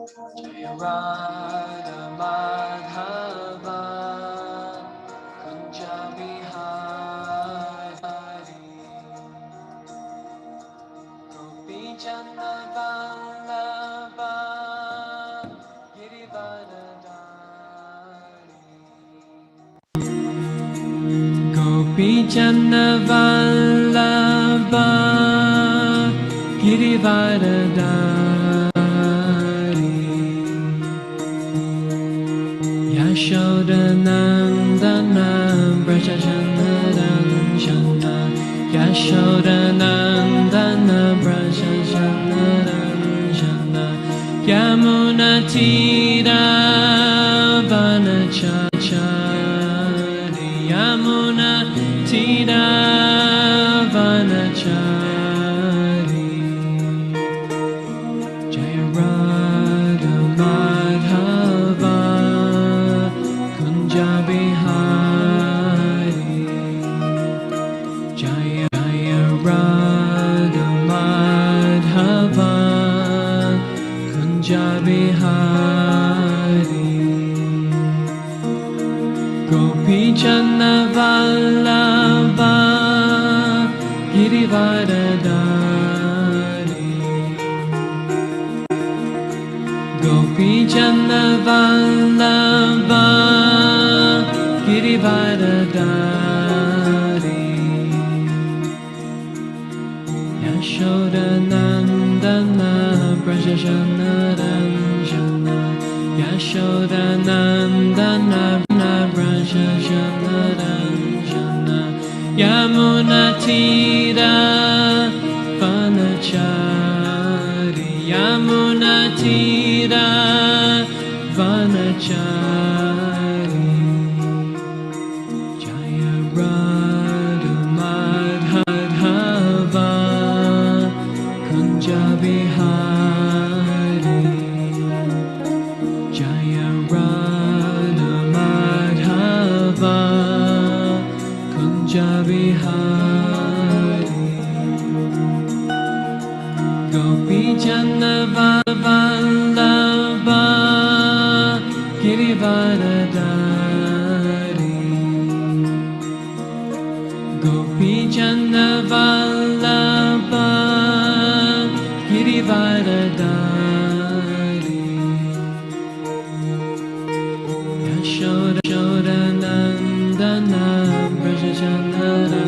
Jaya Radha Madhava Kunja Bihari Gopi Chandra Vallabha Girivardhari Gopi Chandra Vallabha Girivardhari Yashodanandana Brajashanadana Yashodanandana Brajashanadana Yamunatira Vanachachari Yamunatira Vanachari Jaya Radha Madhava Kunja Bihari Jaya Jaya Radha Madhava Kunja Bihari Gopi Chandra Vallabha Girivardhari Gopi Chandra Vallabha Girivardhari Yashodanandana Brajashanadana Yashodanandana Brajashanadana Yamunatira Vanachari Yamunatira Vanachari Jaya Radha Madhava Kunja Bihari Jaya Radha Madhava Kunja Bihari Gopi Chandra Vallabha Girivardhari Gopi Chandra Vallabha Girivardhari Yashodanandana Brajashanadana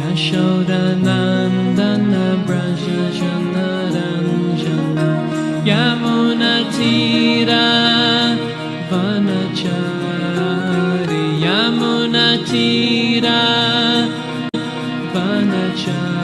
Yashodanandana Brajashanadana Yamunatira Vanachari Yamunatira Vanachari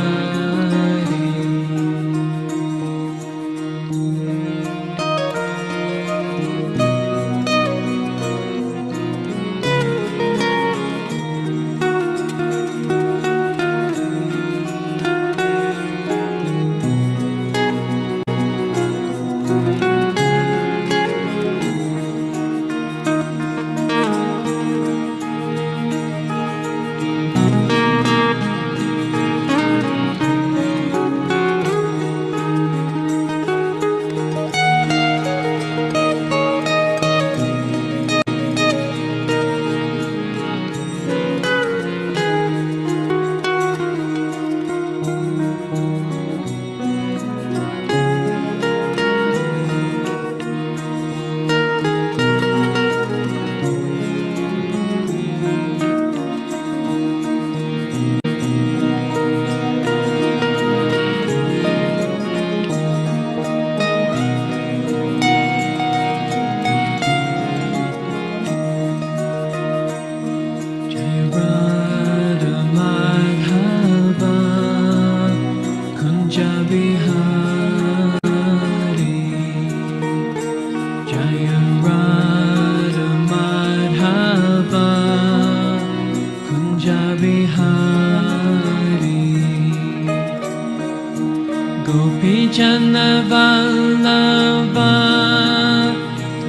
Chandra Vallabha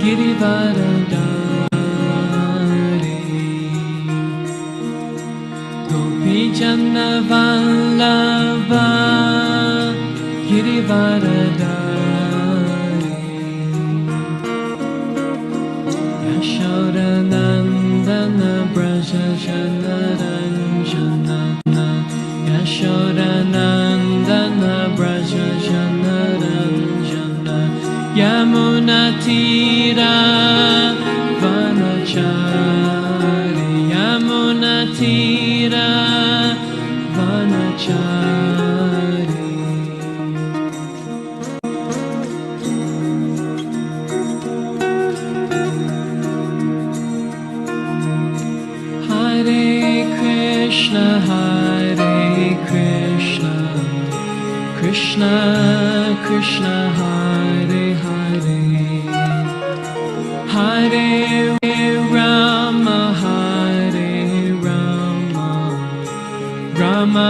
Girivardhari Gopi Chandra Vallabha Girivardhari Yamunatira Vanachari Yamunatira Vanachari Hare Krishna Krishna Krishna Hare Hare Hare Rama Rama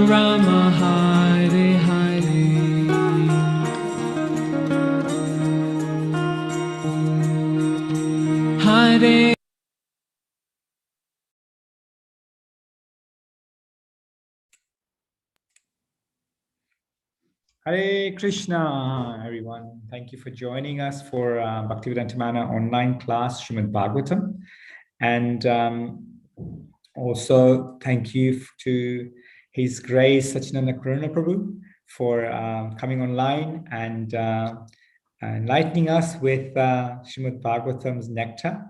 Rama Hare Hare Hare Hare Krishna, everyone. Thank you for joining us for Bhaktivedanta Manor online class, Srimad Bhagavatam. And also thank you to His Grace, Sachinanda Karuna Prabhu, for coming online and enlightening us with Srimad Bhagavatam's nectar.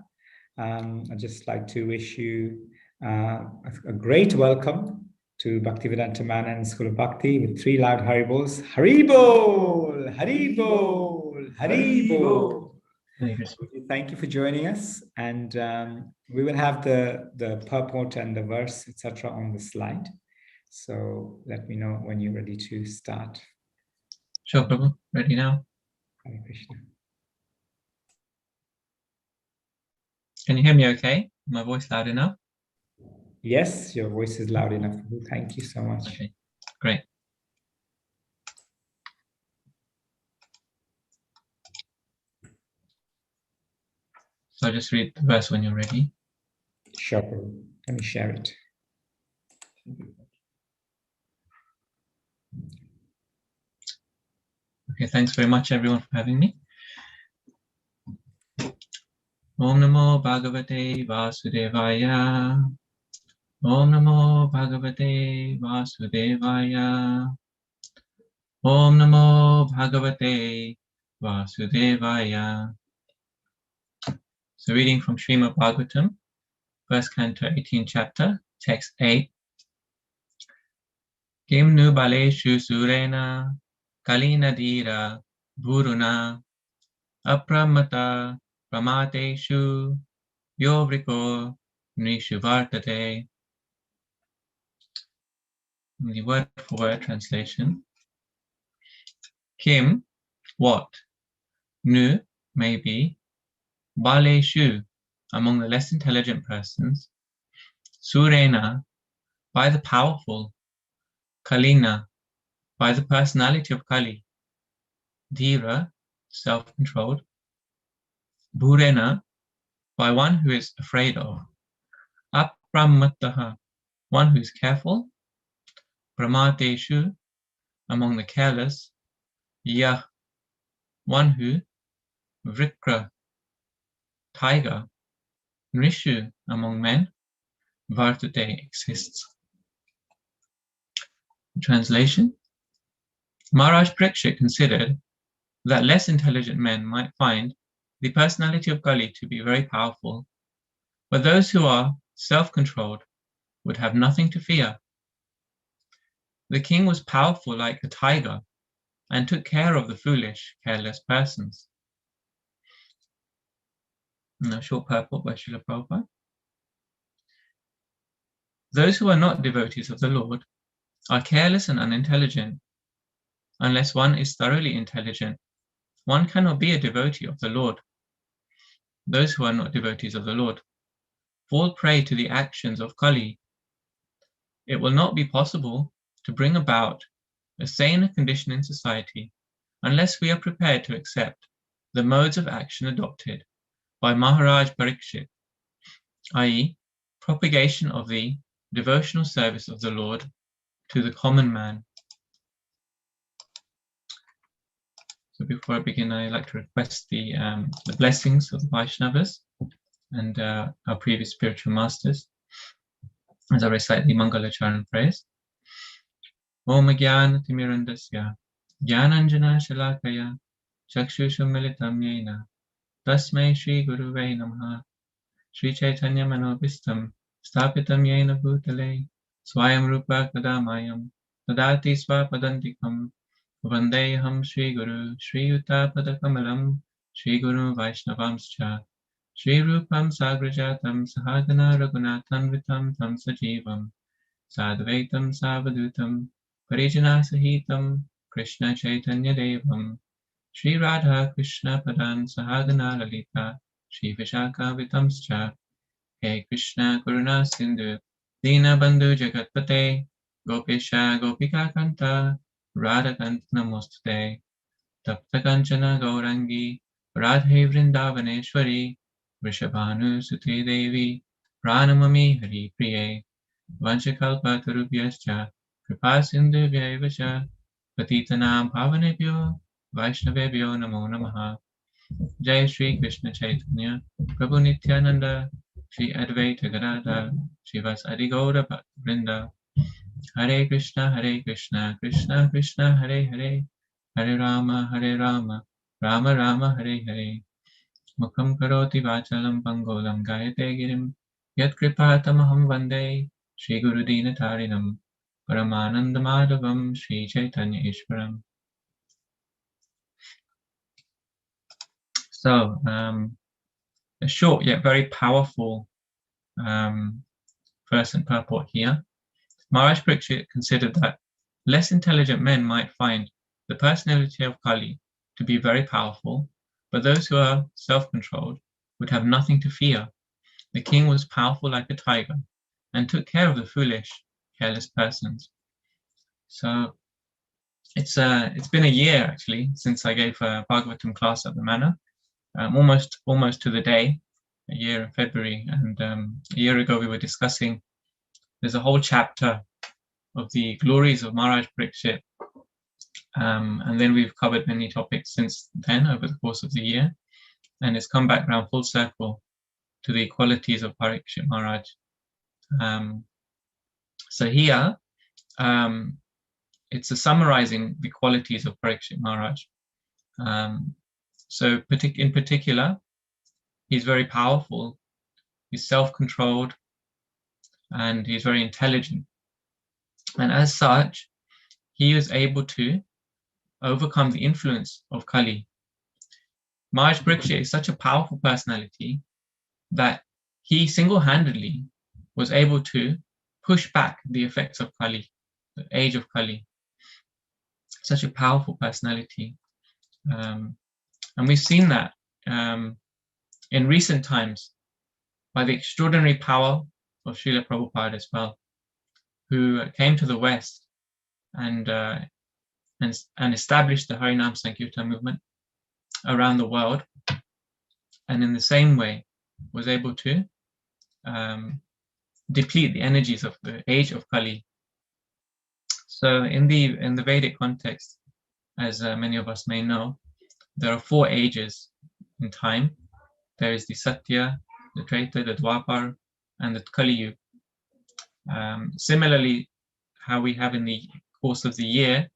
I'd just like to wish you a great welcome to Bhaktivedanta Manor and School of Bhakti with 3 loud Haribols. Haribol! Haribol! Haribol! Thank you for joining us. And we will have the purport and the verse, etc. on the slide. So let me know when you're ready to start. Sure, Prabhu. Ready now. Hare Krishna. Can you hear me okay? My voice loud enough? Yes, your voice is loud enough. Thank you so much. Okay, great. So I'll just read the verse when you're ready. Sure. Let me share it. Okay, thanks very much everyone for having me. Om Namo Bhagavate Vasudevaya. Om Namo Bhagavate Vasudevaya. Om Namo Bhagavate Vasudevaya. So reading from Srimad Bhagavatam, first canto, 18th chapter, text 8. Kim nu baleshu surena kalinadira buruna apramata pramateshu yovriko nishu vartate. The word for word translation. Kim, what? Nu, maybe. Baleshu, among the less intelligent persons. Surena, by the powerful. Kalina, by the personality of Kali. Dhira, self-controlled. Burena, by one who is afraid of. Apramataha, one who is careful. Pramateshu, among the careless. Yah, one who. Vrikra, tiger. Nrishu, among men. Vartate, exists. Translation. Maharaj Parikshit considered that less intelligent men might find the personality of Kali to be very powerful, but those who are self-controlled would have nothing to fear. The king was powerful like a tiger and took care of the foolish, careless persons. A short purport by Srila Prabhupada. Those who are not devotees of the Lord are careless and unintelligent. Unless one is thoroughly intelligent, one cannot be a devotee of the Lord. Those who are not devotees of the Lord fall prey to the actions of Kali. It will not be possible to bring about a sane condition in society unless we are prepared to accept the modes of action adopted by Maharaj Parikshit, i.e., propagation of the devotional service of the Lord to the common man. So before I begin, I'd like to request the blessings of the Vaishnavas and our previous spiritual masters as I recite the Mangala Charon phrase. Om Jnana Timirandasya Jnananjana Shalakaya Chakshusha militam yena tasmai Shri Guruve Namaha. Shri Chaitanya Manopistam Stapitam Yena Bhutale Swayam Rupa Kadamayam Tadati Swapadantikam Vandeham Shri Guru Shri Yuta Padakamalam Shri Guru Vaishnavamscha Shri Rupam Sagrajatam Sahagana Raghunathan Vitam Tam Sajivam Sadvaitam Savadutam Parijana Sahitam Krishna Chaitanya Devam Shri Radha Krishna Padan Sahagana Lalita Shri Vishaka Vitamscha He Krishna Karuna Sindhu Dina Bandhu Jagatpate Gopisha Gopika Kanta Radha Kanta Namostate Tapta Kanchana Gaurangi Radhe Vrindavaneshwari Vrishabhanu Sute Devi Pranamami Hari Priye Vanchakalpa Tarubhyascha Kripa Sindhu Vyayavascha Patitanam Pavanebhyo Vaishnavebhyo Namo Namaha Jai Shri Krishna Chaitanya Prabhu Nityananda Shri Advaita Gadadhar Srivasadi Gaura Bhaktavrinda Hare Krishna Krishna Krishna Hare Hare Hare Rama Rama Rama Hare Hare Mukham Karoti Vachalam Pangolam Gayate Girim Yat Kripatamaham Vande Shri Guru Dinatarinam Paramananda Madhavam Shri Chaitanya Ishwaram. So, a short yet very powerful verse and purport here. Maharaj Parikshit considered that less intelligent men might find the personality of Kali to be very powerful, but those who are self-controlled would have nothing to fear. The king was powerful like a tiger and took care of the foolish, careless persons. So it's been a year actually since I gave a Bhagavatam class at the manor, almost to the day, a year in February, and a year ago we were discussing. There's a whole chapter of the glories of Maharaj Parikshit, and then we've covered many topics since then over the course of the year, and it's come back around full circle to the qualities of Parikshit Maharaj. So here, it's summarizing the qualities of Parikshit Maharaj. So in particular, he's very powerful, he's self-controlled, and he's very intelligent. And as such, he is able to overcome the influence of Kali. Maharaj Parikshit is such a powerful personality that he single-handedly was able to push back the effects of Kali, the age of Kali. Such a powerful personality. And we've seen that in recent times by the extraordinary power of Srila Prabhupada as well, who came to the West and established the Harinam Sankirtan movement around the world, and in the same way was able to deplete the energies of the age of Kali. So in the Vedic context, as many of us may know, there are 4 ages in time. There is the Satya, the Treta, the Dwapar, and the Kali Yuga. Similarly, how we have in the course of the year,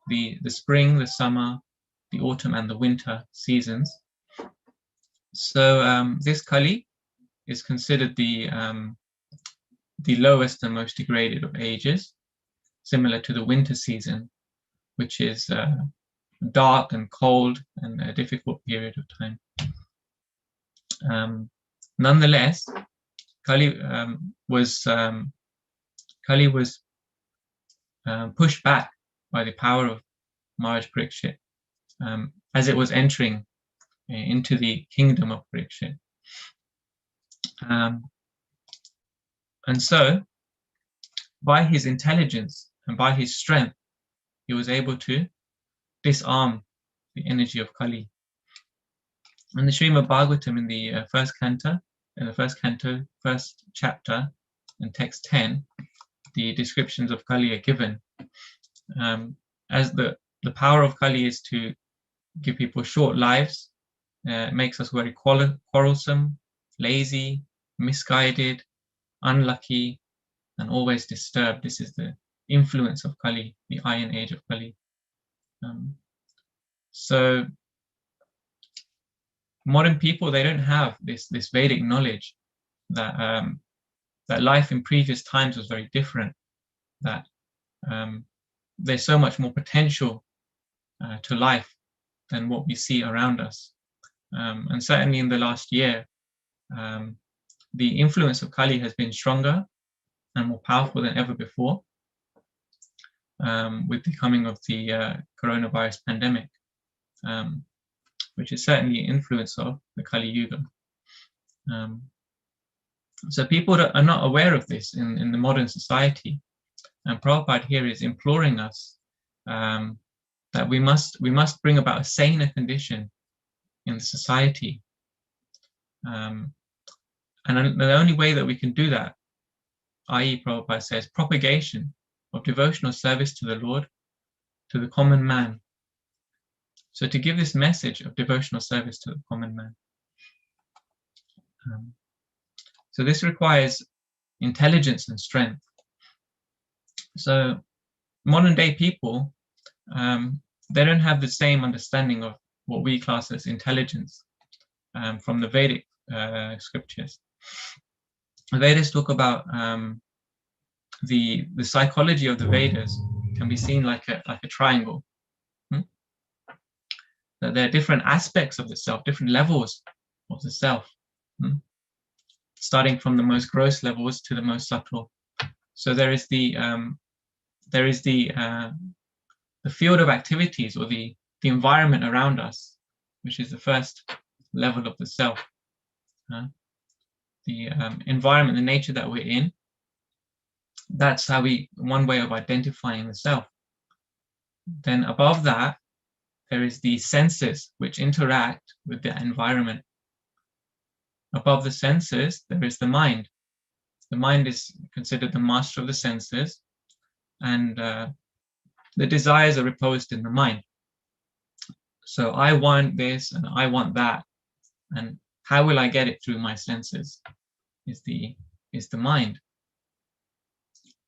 the spring, the summer, the autumn, and the winter seasons. So this Kali is considered the lowest and most degraded of ages, similar to the winter season, which is dark and cold and a difficult period of time. Nonetheless, Kali was pushed back by the power of Maharaj Parikshit as it was entering into the kingdom of Parikshit. And so, by his intelligence and by his strength, he was able to disarm the energy of Kali. In the Srimad Bhagavatam, in the first chapter, in text 10, the descriptions of Kali are given. As the power of Kali is to give people short lives, it makes us very quarrelsome, lazy, misguided, unlucky, and always disturbed. This is the influence of Kali, the Iron Age of Kali. So modern people, they don't have this Vedic knowledge that that life in previous times was very different, that there's so much more potential to life than what we see around us. And certainly in the last year, the influence of Kali has been stronger and more powerful than ever before, with the coming of the coronavirus pandemic, which is certainly an influence of the Kali Yuga. So people are not aware of this in the modern society, and Prabhupada here is imploring us that we must bring about a saner condition in the society, and the only way that we can do that, i.e. Prabhupada says, propagation of devotional service to the Lord, to the common man. So to give this message of devotional service to the common man. So this requires intelligence and strength. So modern day people, they don't have the same understanding of what we class as intelligence from the Vedic scriptures. The Vedas talk about the psychology of the Vedas can be seen like a triangle. That there are different aspects of the self, different levels of the self, starting from the most gross levels to the most subtle. So there is the field of activities, or the environment around us, which is the first level of the self. The environment, the nature that we're in, that's how one way of identifying the self. Then above that, there is the senses which interact with the environment. Above the senses, there is the mind. The mind is considered the master of the senses, and the desires are reposed in the mind. So I want this and I want that, and how will I get it through my senses is the mind.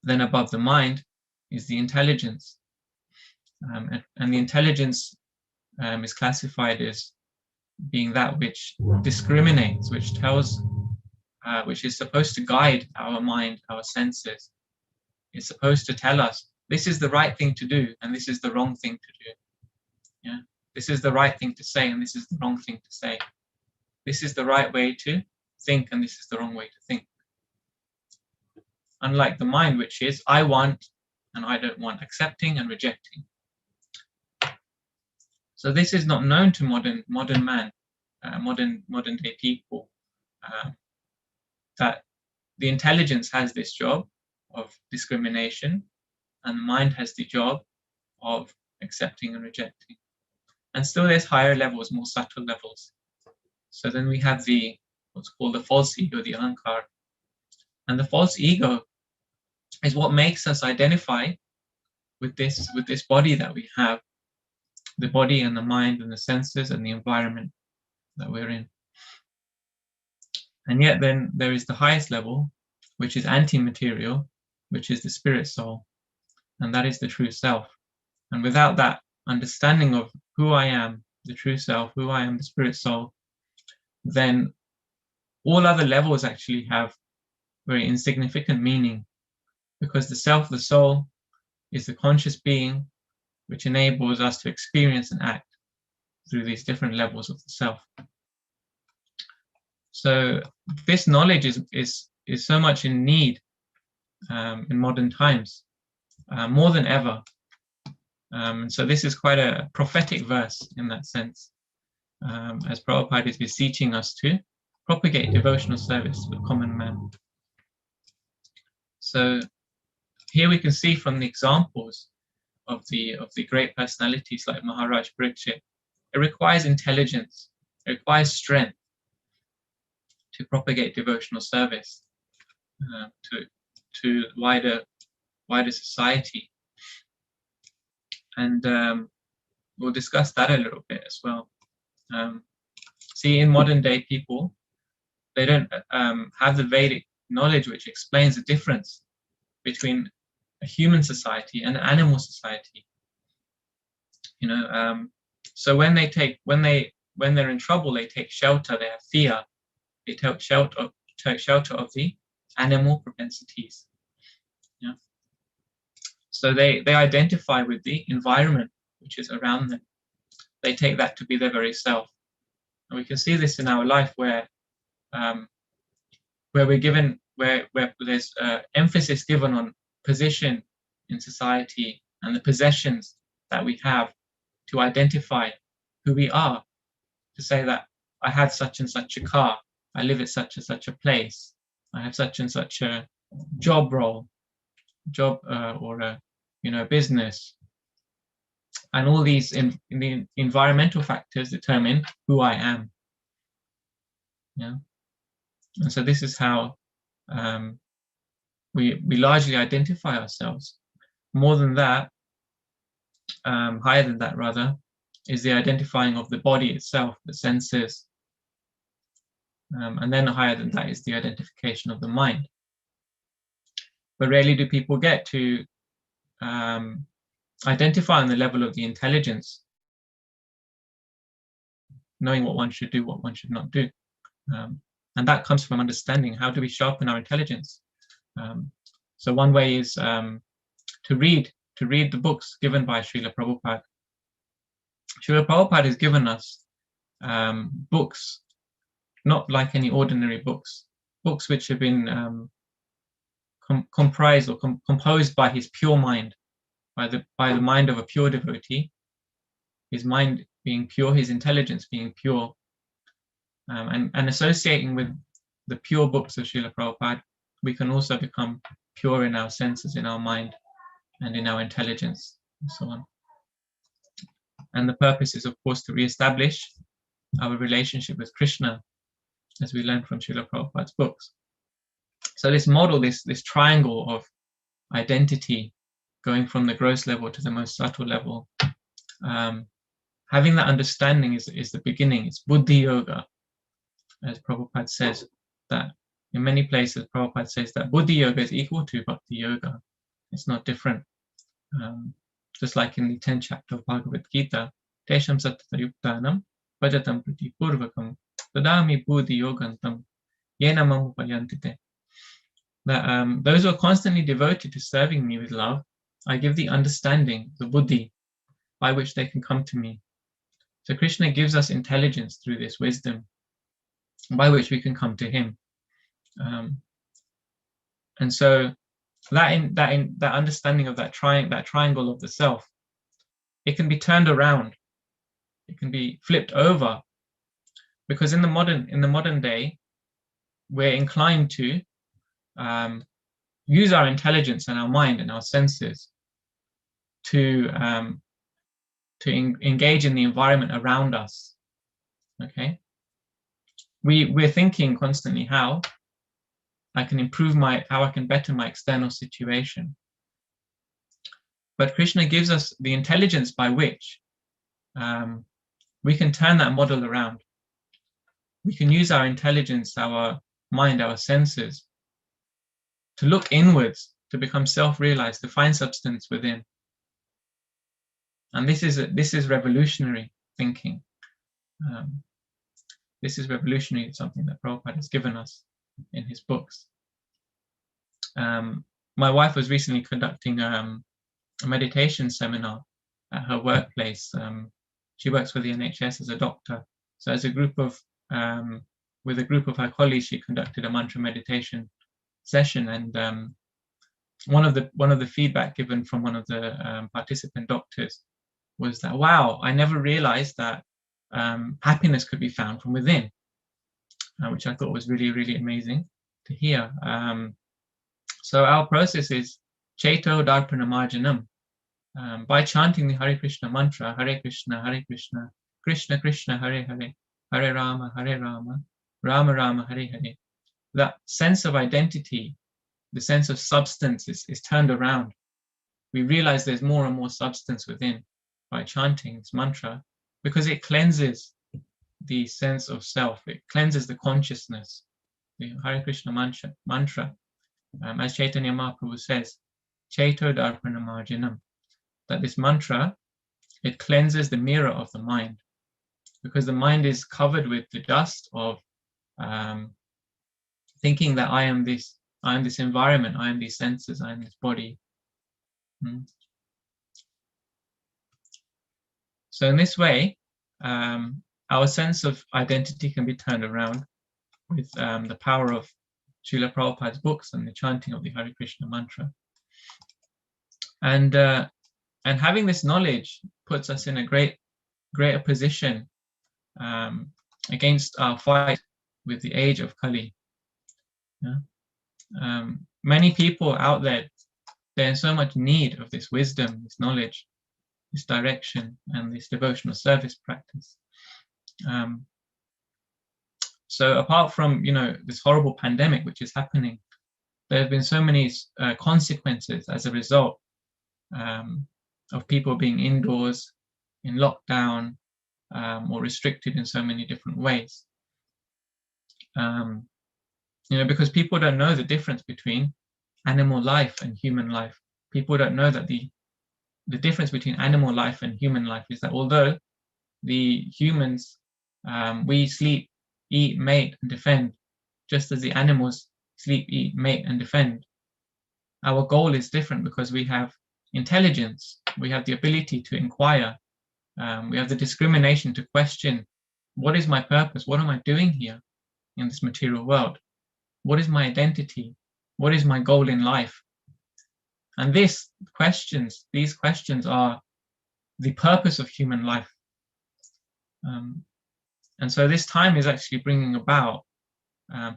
Then above the mind is the intelligence, and the intelligence is classified as being that which discriminates, which tells, which is supposed to guide our mind, our senses. It's supposed to tell us this is the right thing to do and this is the wrong thing to do. Yeah, this is the right thing to say and this is the wrong thing to say. This is the right way to think and this is the wrong way to think. Unlike the mind, which is I want and I don't want, accepting and rejecting. So this is not known to modern man, modern day people. That the intelligence has this job of discrimination, and the mind has the job of accepting and rejecting. And still, there's higher levels, more subtle levels. So then we have what's called the false ego, the ahankar, and the false ego is what makes us identify with this body that we have, the body and the mind and the senses and the environment that we're in. And yet then there is the highest level, which is anti-material, which is the spirit soul, and that is the true self. And without that understanding of who I am, the true self, who I am, the spirit soul, then all other levels actually have very insignificant meaning, because the self, the soul, is the conscious being which enables us to experience and act through these different levels of the self. So this knowledge is so much in need in modern times, more than ever. So this is quite a prophetic verse in that sense, as Prabhupada is beseeching us to propagate devotional service to the common man. So here we can see from the examples of the great personalities like Maharaj Parikshit, it requires intelligence, it requires strength to propagate devotional service to wider society. And we'll discuss that a little bit as well. See, in modern day people, they don't have the Vedic knowledge which explains the difference between a human society and an animal society. So when they when they're in trouble, they take shelter, they have fear, they take shelter of the animal propensities. Yeah. So they identify with the environment which is around them. They take that to be their very self. And we can see this in our life where we're given, where there's emphasis given on position in society and the possessions that we have to identify who we are, to say that I had such and such a car, I live at such and such a place, I have such and such a job role, or a business, and all these in the environmental factors determine who I am. Yeah, and so this is how we largely identify ourselves. More than that, higher than that rather, is the identifying of the body itself, the senses, and then higher than that is the identification of the mind. But rarely do people get to identify on the level of the intelligence, knowing what one should do, what one should not do. And that comes from understanding how do we sharpen our intelligence. So one way is to read the books given by Srila Prabhupada. Srila Prabhupada has given us books, not like any ordinary books which have been comprised or composed by his pure mind, by the mind of a pure devotee, his mind being pure, his intelligence being pure, and associating with the pure books of Srila Prabhupada, we can also become pure in our senses, in our mind, and in our intelligence, and so on. And the purpose is, of course, to re-establish our relationship with Krishna, as we learn from Srila Prabhupada's books. So this model, this triangle of identity, going from the gross level to the most subtle level, having that understanding is the beginning. It's Buddhi Yoga, as Prabhupada says, that in many places Prabhupada says that Buddhi Yoga is equal to Bhakti Yoga. It's not different. Just like in the 10th chapter of Bhagavad Gita, Tesham Sattayuktanam Vajatam Priti Purvakam Tadami Buddhi Yogantam Yena Mamupayantite. That those who are constantly devoted to serving me with love, I give the understanding, the buddhi, by which they can come to me. So Krishna gives us intelligence through this wisdom, by which we can come to him. And so that understanding of that triangle of the self, it can be turned around, it can be flipped over, because in the modern day, we're inclined to use our intelligence and our mind and our senses to engage in the environment around us. Okay, we're thinking constantly how I can how I can better my external situation. But Krishna gives us the intelligence by which we can turn that model around. We can use our intelligence, our mind, our senses to look inwards, to become self-realized, to find substance within. And this is revolutionary thinking. This is revolutionary. It's something that Prabhupada has given us in his books. My wife was recently conducting a meditation seminar at her workplace. She works for the NHS as a doctor. So as a group of with a group of her colleagues, she conducted a mantra meditation session, and one of the feedback given from one of the participant doctors was that, wow, I never realized that happiness could be found from within, which I thought was really, really amazing to hear. So our process is Chaito Darpana Marjanam. By chanting the Hare Krishna mantra, Hare Krishna, Krishna Krishna, Hare Hare, Hare Rama, Rama Rama, Hare Hare, that sense of identity, the sense of substance is turned around. We realize there's more and more substance within by chanting this mantra, because it cleanses the sense of self. It cleanses the consciousness. The Hare Krishna mantra, as Chaitanya Mahaprabhu says, Chaito Darpana Marjanam, that this mantra, it cleanses the mirror of the mind. because the mind is covered with the dust of thinking that I am this environment, I am these senses, I am this body. So in this way, our sense of identity can be turned around with the power of Srila Prabhupada's books and the chanting of the Hare Krishna mantra. And having this knowledge puts us in a greater position against our fight with the age of Kali. Yeah? Many people out there, they're in so much need of this wisdom, this knowledge, this direction, and this devotional service practice. So apart from, this horrible pandemic which is happening, there have been so many consequences as a result of people being indoors, in lockdown, or restricted in so many different ways. Because people don't know the difference between animal life and human life. People don't know that the difference between animal life and human life is that although the humans, we sleep, eat, mate, and defend, just as the animals sleep, eat, mate, and defend, our goal is different because we have intelligence, we have the ability to inquire, we have the discrimination to question, what is my purpose? What am I doing here in this material world? What is my identity? What is my goal in life? And these questions are the purpose of human life. And so this time is actually bringing about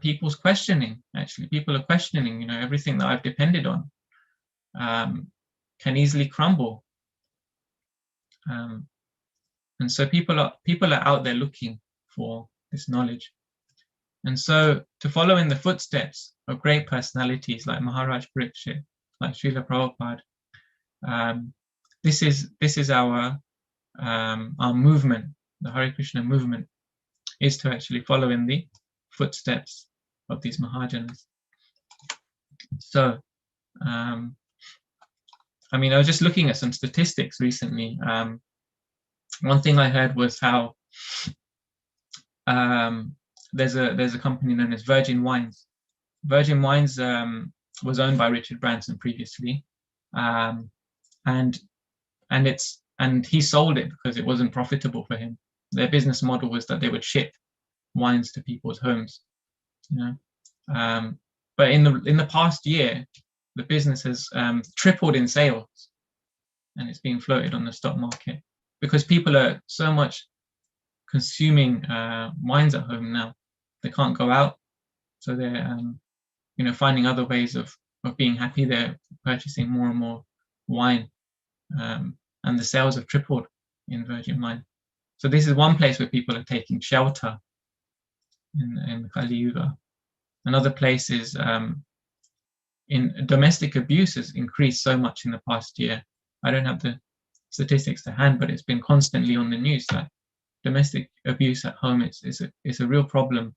people's questioning. Actually, people are questioning, everything that I've depended on can easily crumble. And so people are out there looking for this knowledge. And so to follow in the footsteps of great personalities like Maharaj Parikshit, like Srila Prabhupada, this is our movement. The Hare Krishna movement is to actually follow in the footsteps of these Mahajanas. So, I was just looking at some statistics recently. One thing I heard was how there's a company known as Virgin Wines. Virgin Wines was owned by Richard Branson previously, and he sold it because it wasn't profitable for him. Their business model was that they would ship wines to people's homes, but in the past year, the business has tripled in sales, and it's being floated on the stock market because people are so much consuming wines at home now. They can't go out, so they're finding other ways of being happy. They're purchasing more and more wine, and the sales have tripled in Virgin Wine. So this is one place where people are taking shelter in Kali Yuga. Another place is in domestic abuse has increased so much in the past year. I don't have the statistics to hand, but it's been constantly on the news that domestic abuse at home is a real problem.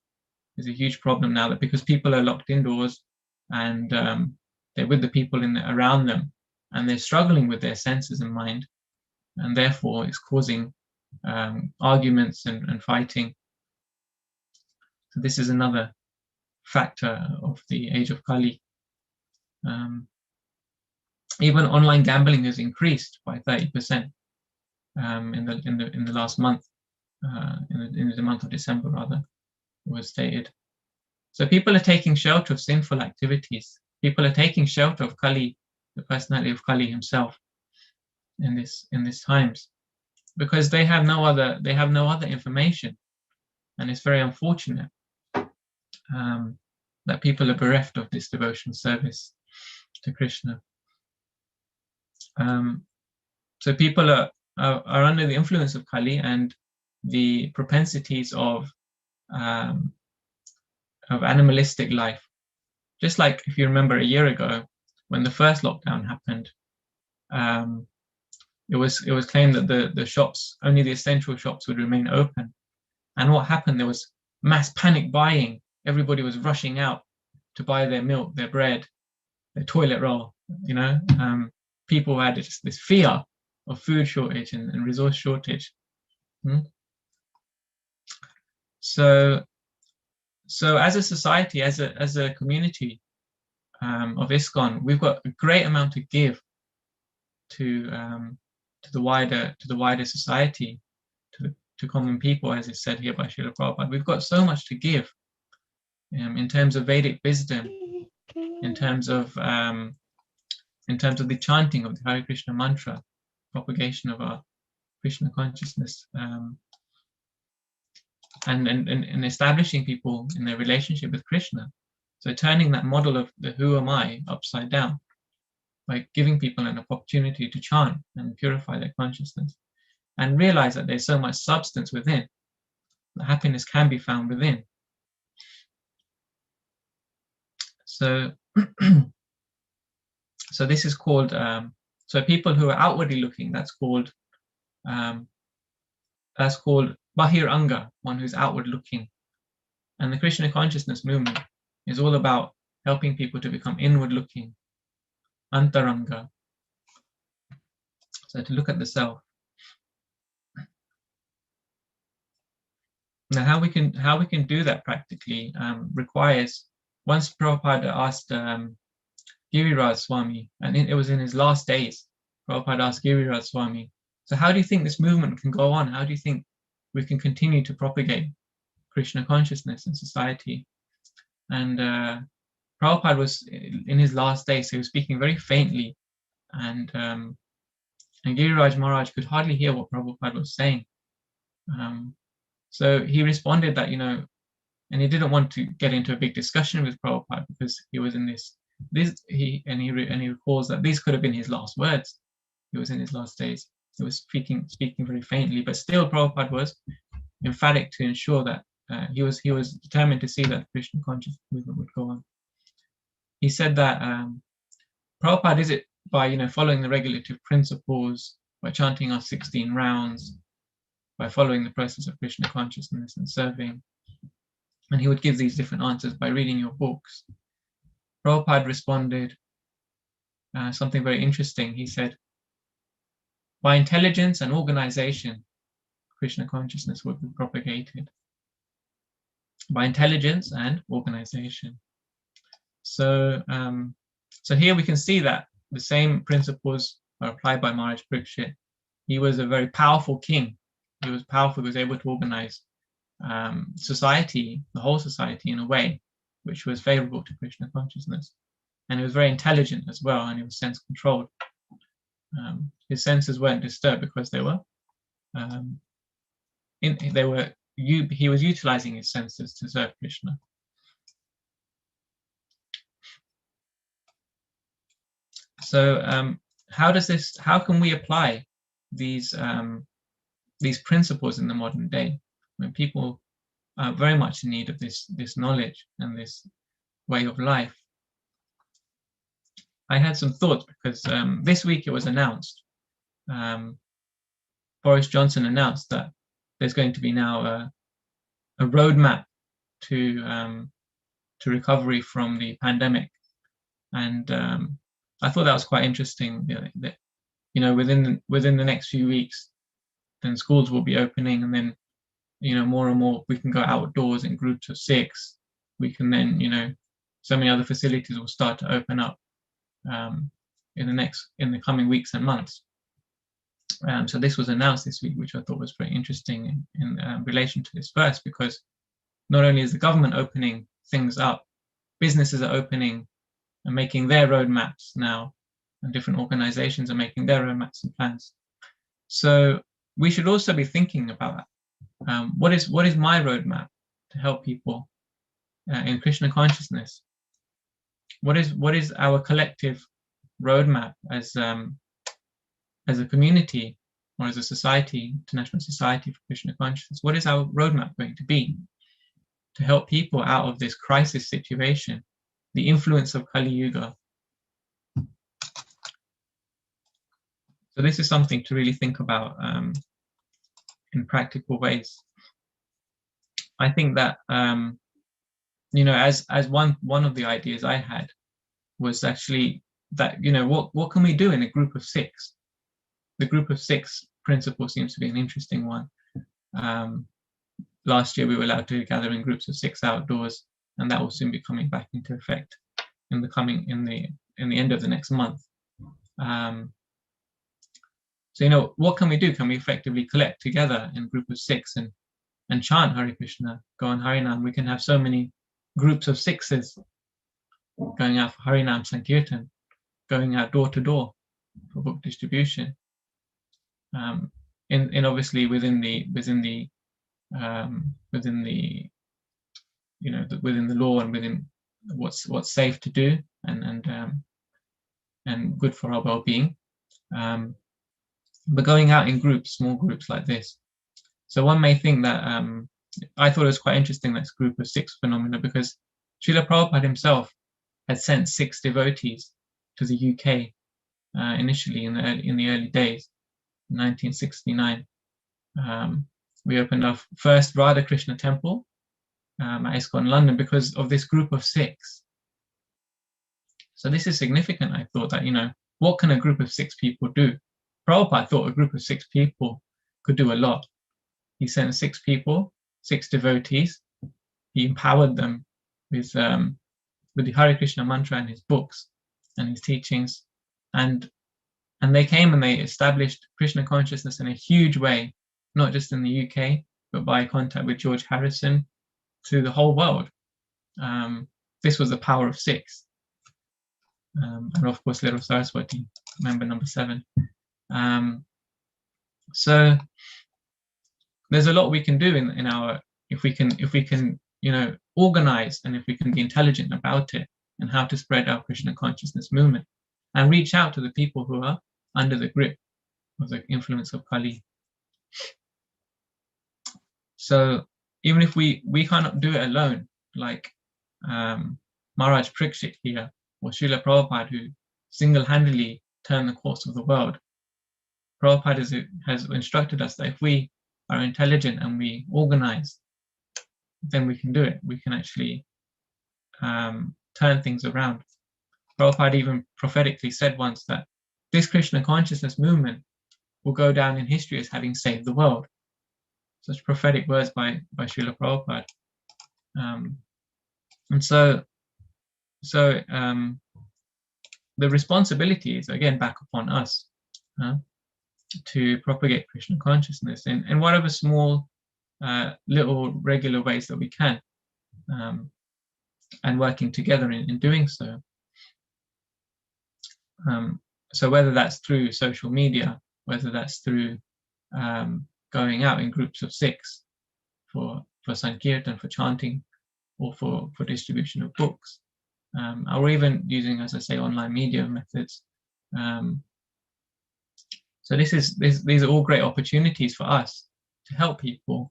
It's a huge problem now, that because people are locked indoors and they're with the people around them, and they're struggling with their senses and mind, and therefore it's causing arguments and fighting. So this is another factor of the age of Kali. Even online gambling has increased by 30% in the last month, in the month of December, rather, it was stated. So people are taking shelter of sinful activities. People are taking shelter of Kali, the personality of Kali himself, in these times, because they have no other information, and it's very unfortunate that people are bereft of this devotional service to Krishna. So people are under the influence of Kali and the propensities of animalistic life. Just like, if you remember, a year ago when the first lockdown happened, it was claimed that the shops, only the essential shops, would remain open. And what happened? There was mass panic buying. Everybody was rushing out to buy their milk, their bread, their toilet roll. People had just this fear of food shortage and resource shortage. So as a society, as a community of ISKCON, we've got a great amount to give to the wider society, to common people, as is said here by Srila Prabhupada. We've got so much to give in terms of Vedic wisdom, in terms of the chanting of the Hare Krishna mantra, propagation of our Krishna consciousness, and establishing people in their relationship with Krishna. So turning that model of the who am I upside down by giving people an opportunity to chant and purify their consciousness and realize that there's so much substance within, that happiness can be found within. So so this is called, so people who are outwardly looking, that's called Bahir Anga, one who's outward looking. And the Krishna consciousness movement is all about helping people to become inward looking, Antaranga. So to look at the self. Now how we can do that practically requires, once Prabhupada asked Giriraj Swami, and it was in his last days, Prabhupada asked Giriraj Swami, so how do you think this movement can go on? How do you think we can continue to propagate Krishna consciousness in society? And Prabhupada was in his last days, so he was speaking very faintly, and Giriraj Maharaj could hardly hear what Prabhupada was saying. So he responded that, and he didn't want to get into a big discussion with Prabhupada because he was in he recalls that these could have been his last words. He was in his last days. He was speaking very faintly, but still Prabhupada was emphatic to ensure that he was determined to see that the Krishna consciousness movement would go on. He said that Prabhupada did it by following the regulative principles, by chanting our 16 rounds, by following the process of Krishna consciousness and serving. And he would give these different answers by reading your books. Prabhupada responded something very interesting. He said, by intelligence and organization, Krishna consciousness would be propagated. By intelligence and organization. So, so here we can see that the same principles are applied by Maharaj Parikshit. He was a very powerful king. He was powerful. He was able to organize society, the whole society, in a way which was favorable to Krishna consciousness. And he was very intelligent as well, and he was sense controlled. His senses weren't disturbed because he was utilizing his senses to serve Krishna. So how can we apply these principles in the modern day when people are very much in need of this knowledge and this way of life? I had some thoughts because this week it was announced, Boris Johnson announced that there's going to be now a roadmap to recovery from the pandemic, and I thought that was quite interesting. That within the next few weeks, then schools will be opening, and then more and more we can go outdoors in groups of 6. We can then so many other facilities will start to open up in the coming weeks and months. So this was announced this week, which I thought was very interesting in relation to this verse, because not only is the government opening things up, businesses are opening and making their roadmaps now, and different organizations are making their roadmaps and plans. So we should also be thinking about what is my roadmap to help people in Krishna consciousness? What is our collective roadmap as a community or as a society, international society for Krishna consciousness? What is our roadmap going to be to help people out of this crisis situation, the influence of Kali Yuga? So this is something to really think about in practical ways. I think that as one of the ideas I had was actually that what can we do in a group of 6? The group of 6 principle seems to be an interesting one. last year we were allowed to gather in groups of 6 outdoors, and that will soon be coming back into effect in the end of the next month. So what can we do? Can we effectively collect together in a group of 6 and chant Hare Krishna, go on Harinam? We can have so many groups of 6s going out for Harinam Sankirtan, going out door to door for book distribution. In obviously within the law and within what's safe to do and good for our well-being, but going out in groups, small groups like this. So one may think that I thought it was quite interesting, this group of 6 phenomena, because Srila Prabhupada himself had sent 6 devotees to the UK initially in the early days, 1969. We opened our first Radha Krishna temple at ISKCON London because of this group of 6. So this is significant. I thought that, what can a group of 6 people do? Prabhupada thought a group of 6 people could do a lot. He sent 6 people, 6 devotees. He empowered them with the Hare Krishna mantra and his books and his teachings, and they came and they established Krishna consciousness in a huge way, not just in the UK, but by contact with George Harrison to the whole world. This was the power of 6. And of course, Little Saraswati, member number 7. So there's a lot we can do in our, if we can organize, and if we can be intelligent about it, and how to spread our Krishna consciousness movement and reach out to the people who are under the grip of the influence of Kali. So even if we cannot do it alone, like Maharaj Parikshit here, or Srila Prabhupada, who single-handedly turned the course of the world, Prabhupada has instructed us that if we are intelligent and we organize, then we can do it. We can actually turn things around. Prabhupada even prophetically said once that this Krishna consciousness movement will go down in history as having saved the world. Such prophetic words by Srila Prabhupada. And so the responsibility is again back upon us to propagate Krishna consciousness in whatever small, little regular ways that we can, and working together in doing so. So whether that's through social media, whether that's through going out in groups of 6 for Sankirtan, for chanting, or for distribution of books, or even using, as I say, online media methods. So these are all great opportunities for us to help people,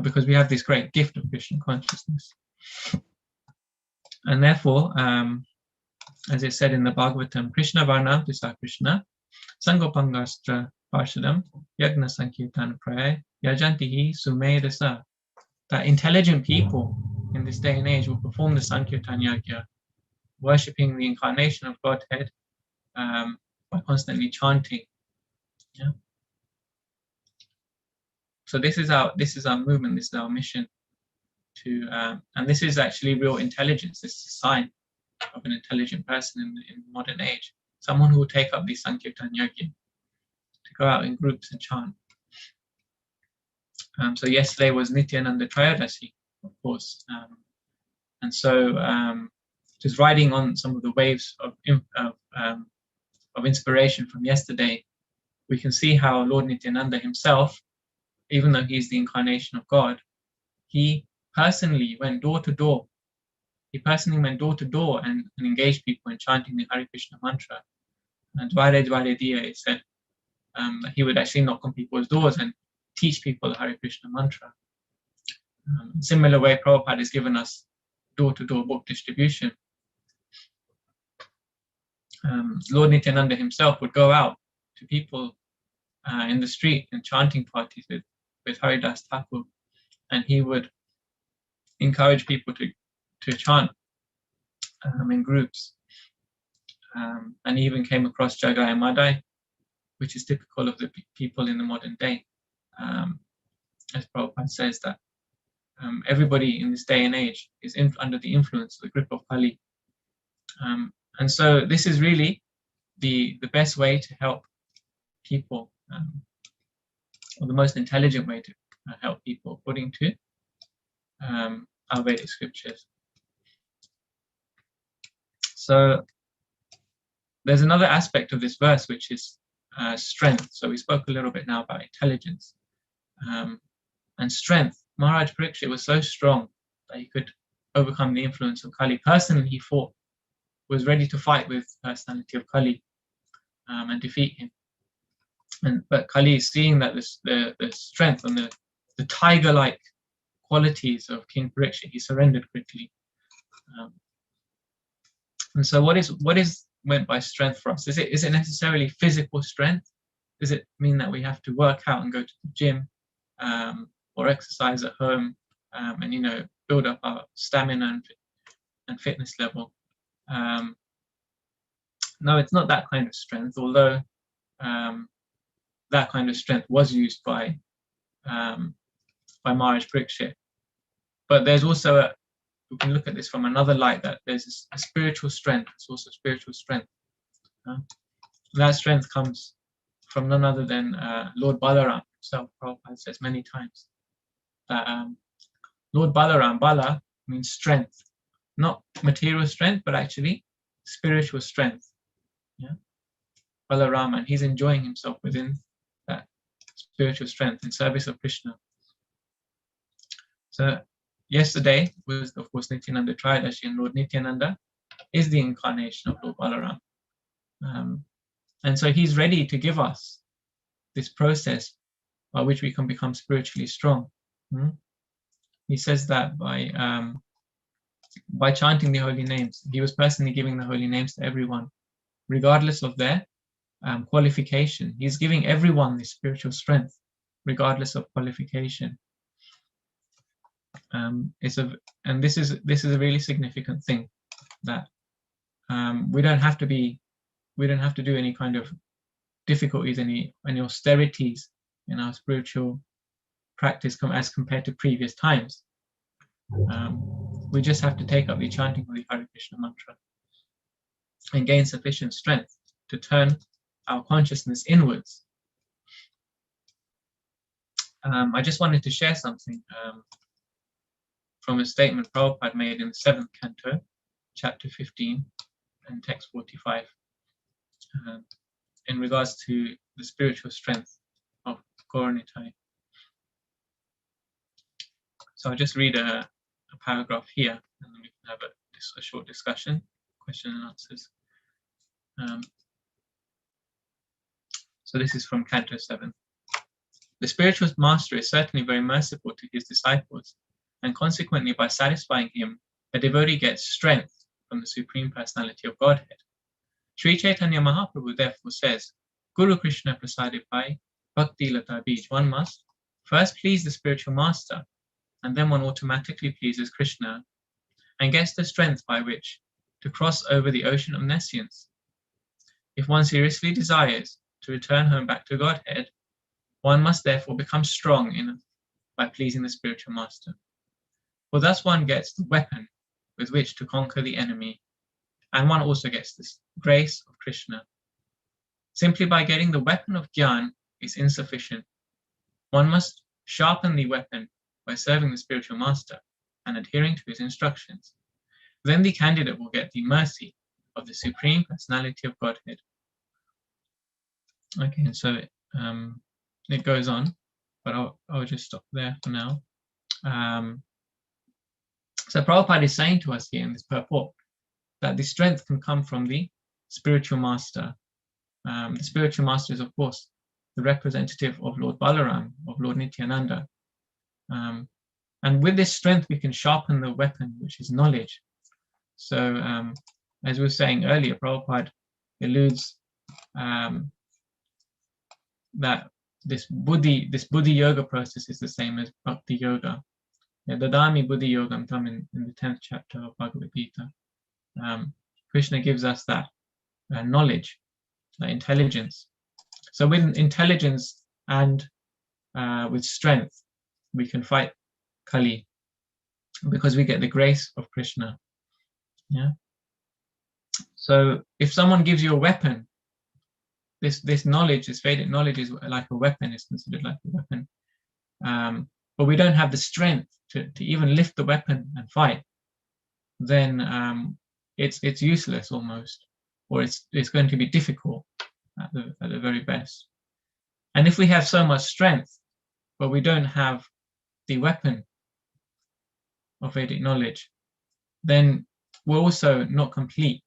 because we have this great gift of Krishna consciousness. And therefore, as it said in the Bhagavatam, Krishna Varnam Tisa Krishna, Sangopangastra Parshadam, Yagna Sankirtan Praya, Yajantihi Sumedasa. That intelligent people in this day and age will perform the Sankirtan Yagya, worshipping the incarnation of Godhead by constantly chanting. Yeah. So this is our movement. This is our mission to, and this is actually real intelligence. This is a sign of an intelligent person in modern age. Someone who will take up the Sankirtan Yagya, to go out in groups and chant. So yesterday was Nityananda Trayodasi, of course, and so just riding on some of the waves of inspiration from yesterday, we can see how Lord Nityananda himself, even though he's the incarnation of God, he personally went door to door. He personally went door to door and engaged people in chanting the Hare Krishna mantra. And Dware Dware Diya, it said, he would actually knock on people's doors and teach people the Hare Krishna mantra. Similar way, Prabhupada has given us door-to-door book distribution. Lord Nityananda himself would go out to people in the street in chanting parties with Haridas Thakur, and he would encourage people to chant in groups. And he even came across Jagaya Madai, which is typical of the people in the modern day. As Prabhupada says, that everybody in this day and age is under the influence, the grip of Kali. And so this is really the best way to help people, or the most intelligent way to help people, according to our Vedic scriptures. So there's another aspect of this verse, which is strength. So we spoke a little bit now about intelligence and strength. Maharaj Parikshit was so strong that he could overcome the influence of Kali. Personally, he was ready to fight with the personality of Kali and defeat him. But Kali, seeing that the strength and the tiger-like qualities of King Parikshit, he surrendered quickly. And so, what is meant by strength for us? Is it necessarily physical strength? Does it mean that we have to work out and go to the gym or exercise at home and build up our stamina and fitness level? No, it's not that kind of strength. Although that kind of strength was used by Maharaj Parikshit, but there's also we can look at this from another light, that there's a spiritual strength. It's also spiritual strength. That strength comes from none other than Lord Balaram himself. Prabhupada says many times that Lord Balaram, Bala means strength, not material strength, but actually spiritual strength. Yeah, Balaram, and he's enjoying himself within that spiritual strength in service of Krishna. So yesterday was, of course, Nityananda Triadashi, and Lord Nityananda is the incarnation of Lord Balaram. And so he's ready to give us this process by which we can become spiritually strong. He says that by chanting the holy names, he was personally giving the holy names to everyone, regardless of their qualification. He's giving everyone this spiritual strength, regardless of qualification. This is a really significant thing, that we don't have to do any kind of difficulties, any austerities in our spiritual practice as compared to previous times. We just have to take up the chanting of the Hare Krishna mantra and gain sufficient strength to turn our consciousness inwards. I just wanted to share something from a statement Prabhupada made in the 7th canto, chapter 15 and text 45, in regards to the spiritual strength of Coronation. So I'll just read a paragraph here, and then we can have a short discussion, question and answers. So this is from Canto 7. The spiritual master is certainly very merciful to his disciples, and consequently, by satisfying him, a devotee gets strength from the Supreme Personality of Godhead. Sri Chaitanya Mahaprabhu therefore says, Guru Krishna Prasadipai Bhakti Lata Bij. One must first please the spiritual master, and then one automatically pleases Krishna and gets the strength by which to cross over the ocean of nescience. If one seriously desires to return home back to Godhead, one must therefore become strong by pleasing the spiritual master. For thus one gets the weapon with which to conquer the enemy, and one also gets this grace of Krishna. Simply by getting the weapon of Gyan is insufficient. One must sharpen the weapon by serving the spiritual master and adhering to his instructions. Then the candidate will get the mercy of the Supreme Personality of Godhead. Okay, and so it goes on, but I'll just stop there for now. So Prabhupada is saying to us here in this purport that the strength can come from the spiritual master. The spiritual master is, of course, the representative of Lord Balaram, of Lord Nityananda. And with this strength, we can sharpen the weapon, which is knowledge. So, as we were saying earlier, Prabhupada alludes that this buddhi yoga process is the same as bhakti yoga. Dadami buddhi yogam tam in the 10th chapter of Bhagavad Gita. Krishna gives us that knowledge, that intelligence. So with intelligence and with strength, we can fight Kali because we get the grace of Krishna. Yeah. So if someone gives you a weapon, this knowledge, this Vedic knowledge is like a weapon, it's considered like a weapon. But we don't have the strength to even lift the weapon and fight, then it's useless almost, or it's going to be difficult at the very best. And if we have so much strength, but we don't have the weapon of Vedic knowledge, then we're also not complete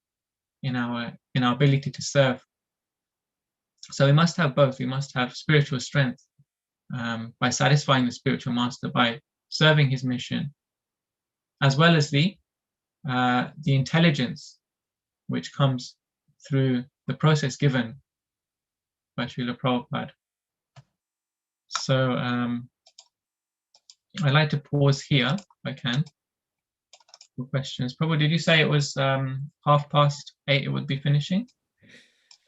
in our ability to serve. So we must have both. We must have spiritual strength by satisfying the spiritual master, by serving his mission, as well as the intelligence which comes through the process given by Srila Prabhupada. So I'd like to pause here if I can for questions. Prabhu, did you say it was 8:30 it would be finishing?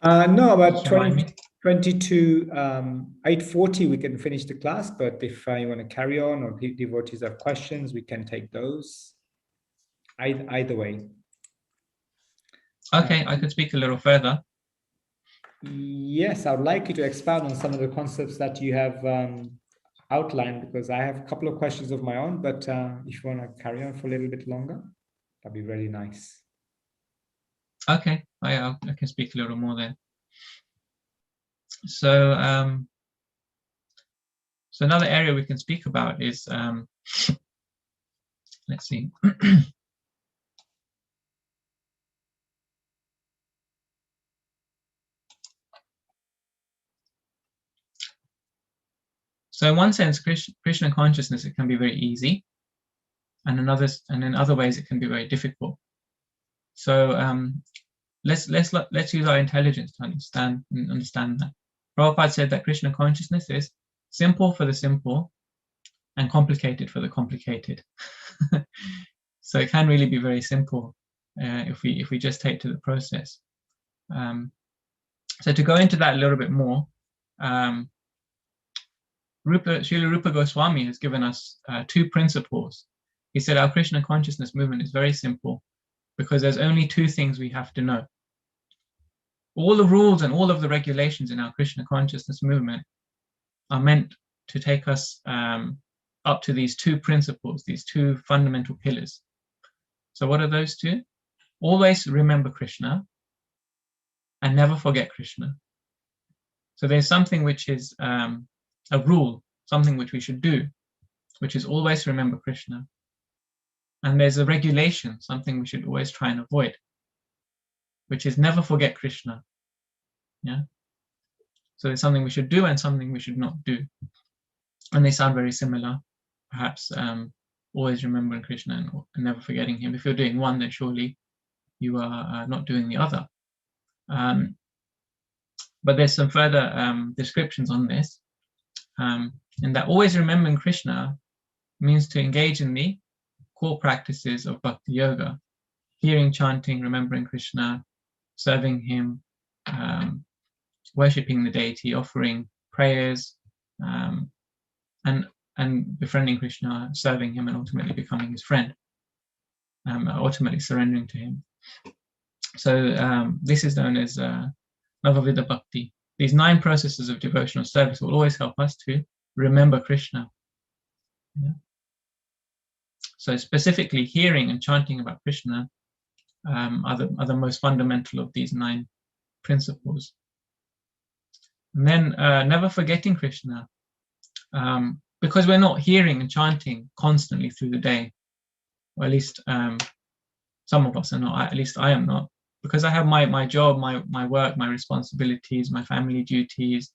No, about Just remind me. 22, 8:40 we can finish the class, but if you want to carry on or devotees have questions, we can take those. Either way. Okay, I could speak a little further. Yes, I would like you to expound on some of the concepts that you have outlined, because I have a couple of questions of my own, but if you want to carry on for a little bit longer, that'd be really nice. Okay, I can speak a little more then. So so another area we can speak about is let's see. So in one sense, Krishna consciousness, it can be very easy, and in other ways it can be very difficult. So let's use our intelligence to understand that. Prabhupada said that Krishna consciousness is simple for the simple and complicated for the complicated. So it can really be very simple if we just take to the process. So to go into that a little bit more, Srila Rupa Goswami has given us 2 principles. He said our Krishna consciousness movement is very simple because there's only 2 things we have to know. All the rules and all of the regulations in our Krishna consciousness movement are meant to take us up to these 2 principles, these 2 fundamental pillars. So what are those 2? Always remember Krishna and never forget Krishna. So there's something which is a rule, something which we should do, which is always remember Krishna. And there's a regulation, something we should always try and avoid, which is never forget Krishna. Yeah. So there's something we should do and something we should not do. And they sound very similar. Perhaps always remembering Krishna and never forgetting him. If you're doing one, then surely you are not doing the other. But there's some further descriptions on this. And that always remembering Krishna means to engage in the core practices of Bhakti Yoga, hearing, chanting, remembering Krishna, serving him, worshipping the deity, offering prayers, and befriending Krishna, serving him, and ultimately becoming his friend, ultimately surrendering to him. So this is known as Navavida Bhakti. These 9 processes of devotional service will always help us to remember Krishna. Yeah. So specifically, hearing and chanting about Krishna are the most fundamental of these 9 principles. And then never forgetting Krishna, because we're not hearing and chanting constantly through the day, or at least some of us are not, at least I am not, because I have my job, my work, my responsibilities, my family duties,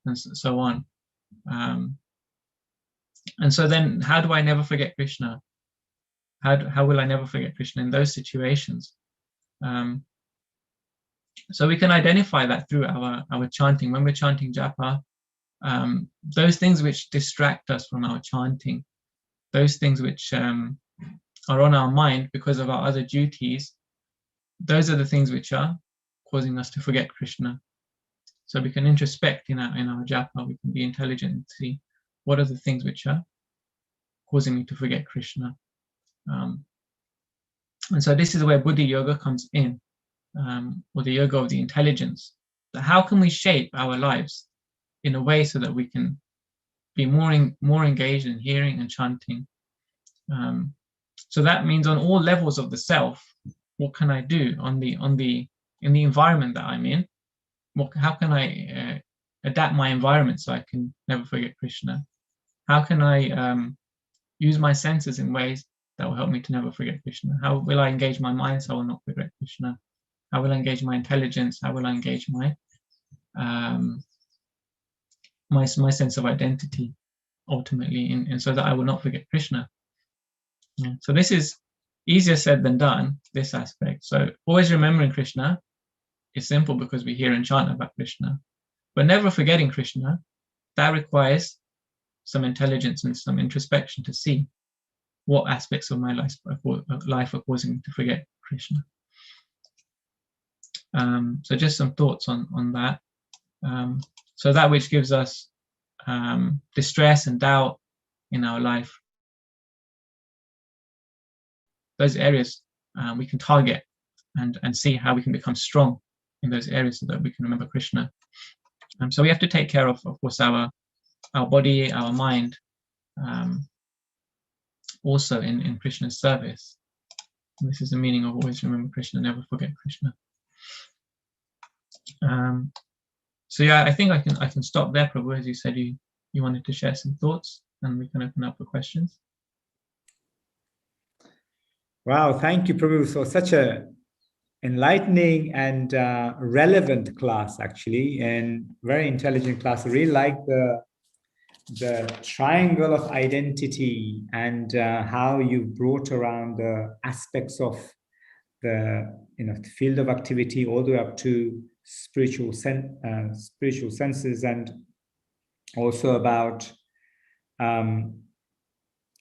and so on. And so then how do I never forget Krishna? How will I never forget Krishna in those situations? So we can identify that through our chanting. When we're chanting japa, those things which distract us from our chanting, those things which are on our mind because of our other duties, those are the things which are causing us to forget Krishna. So we can introspect in our japa, we can be intelligent and see what are the things which are causing me to forget Krishna. And so this is where Buddhi Yoga comes in, or the yoga of the intelligence. So how can we shape our lives in a way so that we can be more engaged in hearing and chanting? So that means on all levels of the self, what can I do in the environment that I'm in? How can I adapt my environment so I can never forget Krishna? How can I use my senses in ways that will help me to never forget Krishna? How will I engage my mind so I will not forget Krishna? How will I engage my intelligence? How will I engage my my sense of identity ultimately, and so that I will not forget Krishna? Yeah. So this is easier said than done, this aspect. So always remembering Krishna is simple because we hear and chant about Krishna, but never forgetting Krishna, that requires some intelligence and some introspection to see what aspects of my life are causing me to forget Krishna. So just some thoughts on that. So that which gives us distress and doubt in our life, those areas we can target and see how we can become strong in those areas so that we can remember Krishna. So we have to take care of course, our body, our mind, also in Krishna's service. And this is the meaning of always remember Krishna, never forget Krishna. So yeah, I think I can stop there, Prabhu. As you said, you wanted to share some thoughts, and we can open up for questions. Wow, thank you, Prabhu. So such a enlightening and relevant class, actually, and very intelligent class. I really like the triangle of identity and how you brought around the aspects of the field of activity all the way up to spiritual senses, and also about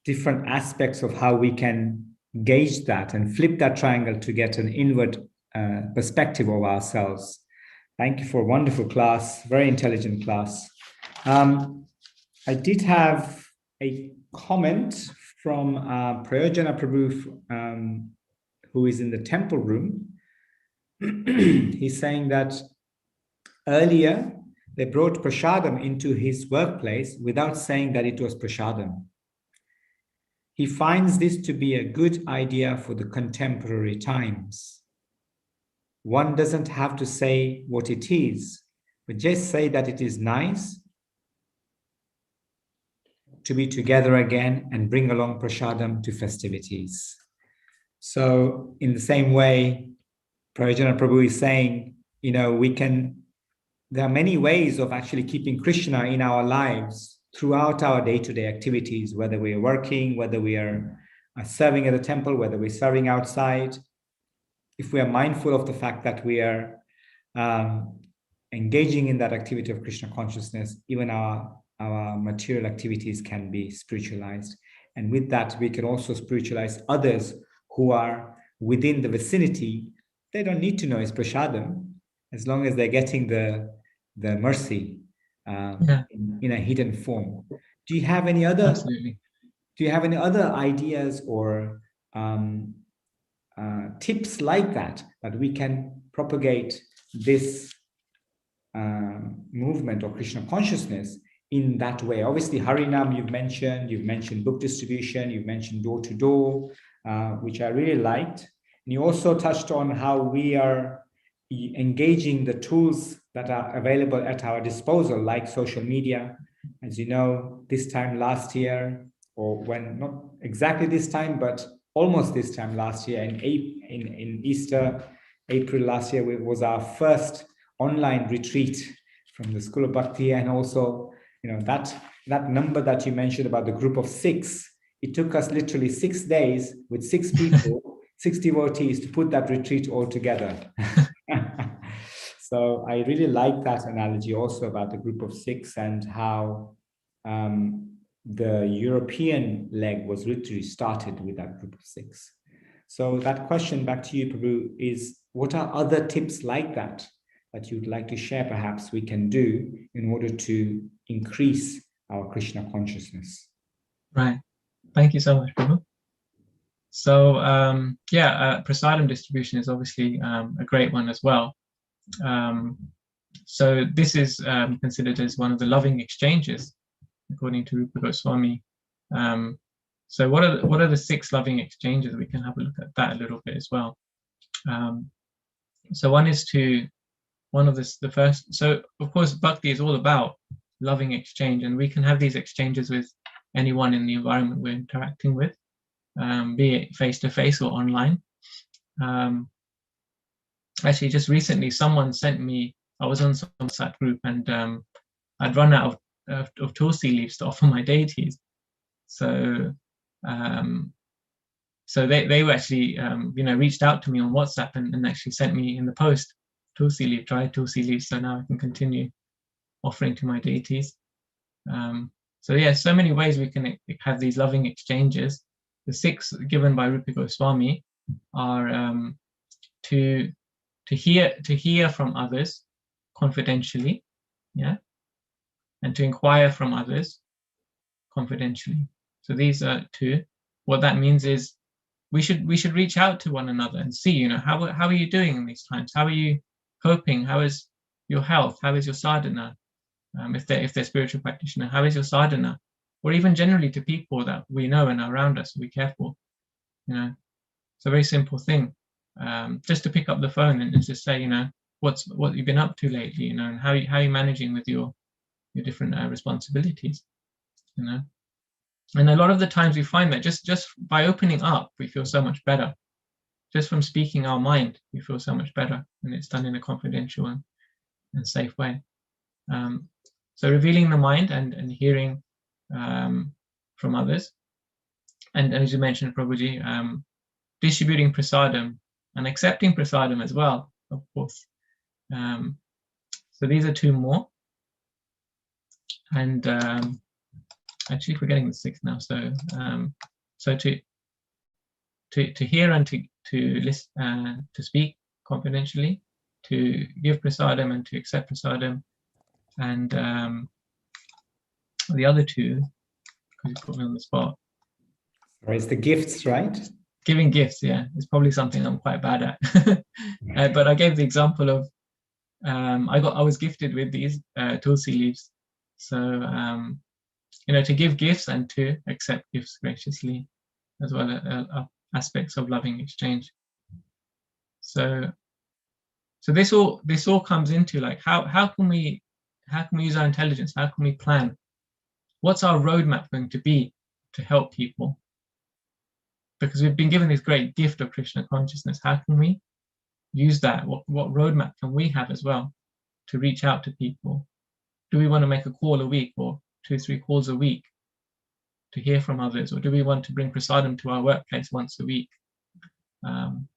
different aspects of how we can gauge that and flip that triangle to get an inward perspective of ourselves. Thank you for a wonderful class, very intelligent class. I did have a comment from Prayojana Prabhu, who is in the temple room. He's saying that earlier they brought prasadam into his workplace without saying that it was prasadam. He finds this to be a good idea for the contemporary times. One doesn't have to say what it is, but just say that it is nice to be together again and bring along prasadam to festivities. So in the same way, Prayojana Prabhu is saying, there are many ways of actually keeping Krishna in our lives throughout our day-to-day activities, whether we are working, whether we are serving at the temple, whether we're serving outside. If we are mindful of the fact that we are engaging in that activity of Krishna consciousness, even our material activities can be spiritualized. And with that, we can also spiritualize others who are within the vicinity. They don't need to know it's prasadam, as long as they're getting the mercy in a hidden form. Do you have any other? Absolutely. Do you have any other ideas or tips like that we can propagate this movement of Krishna consciousness in that way? Obviously, Harinam you've mentioned book distribution, you've mentioned door to door, which I really liked. And you also touched on how we are engaging the tools that are available at our disposal, like social media. As you know, this time last year, or when not exactly this time, but almost this time last year, in Easter, April last year, was our first online retreat from the School of Bhakti. And also, that number that you mentioned about the group of 6, it took us literally 6 days with 6 people, 6 devotees to put that retreat all together. So I really like that analogy also about the group of 6 and how the European leg was literally started with that group of 6. So that question back to you, Prabhu, is what are other tips like that you'd like to share perhaps we can do in order to increase our Krishna consciousness? Right. Thank you so much, Prabhu. So prasadam distribution is obviously a great one as well. So this is considered as one of the loving exchanges, according to Rupa Goswami. So what are the 6 loving exchanges? We can have a look at that a little bit as well. So one of the first. So of course, bhakti is all about loving exchange, and we can have these exchanges with anyone in the environment we're interacting with, be it face to face or online. Actually, just recently, someone sent me. I was on some WhatsApp group, and I'd run out of tulsi leaves to offer my deities. So they were actually reached out to me on WhatsApp and actually sent me in the post tulsi leaf, dried tulsi leaves. So now I can continue offering to my deities. So yeah, so many ways we can have these loving exchanges. The 6 given by Rupa Goswami are to hear from others confidentially, yeah, and to inquire from others confidentially. So these are 2. What that means is we should reach out to one another and see, how are you doing in these times? How are you coping? How is your health? How is your sadhana? If they're spiritual practitioner, how is your sadhana? Or even generally to people that we know and are around us, be careful. It's a very simple thing. Just to pick up the phone and just say, what you've been up to lately, and how are you managing with your different responsibilities, And a lot of the times we find that just by opening up, we feel so much better. Just from speaking our mind, we feel so much better, and it's done in a confidential and safe way. So revealing the mind and hearing from others, and as you mentioned, Prabhuji, distributing prasadam and accepting prasadam as well, of course. So these are 2 more, and actually forgetting the 6th now. So to hear and to listen, to speak confidentially, to give prasadam and to accept prasadam, and the other 2, because you put me on the spot. Or it's the gifts, right? Giving gifts, yeah, is probably something I'm quite bad at. But I gave the example of I was gifted with these tulsi leaves, so to give gifts and to accept gifts graciously, as well as aspects of loving exchange. So this all comes into like how can we use our intelligence? How can we plan? What's our roadmap going to be to help people? Because we've been given this great gift of Krishna consciousness. How can we use that? What roadmap can we have as well to reach out to people? Do we want to make a call a week or 2-3 calls a week to hear from others? Or do we want to bring prasadam to our workplace once a week? And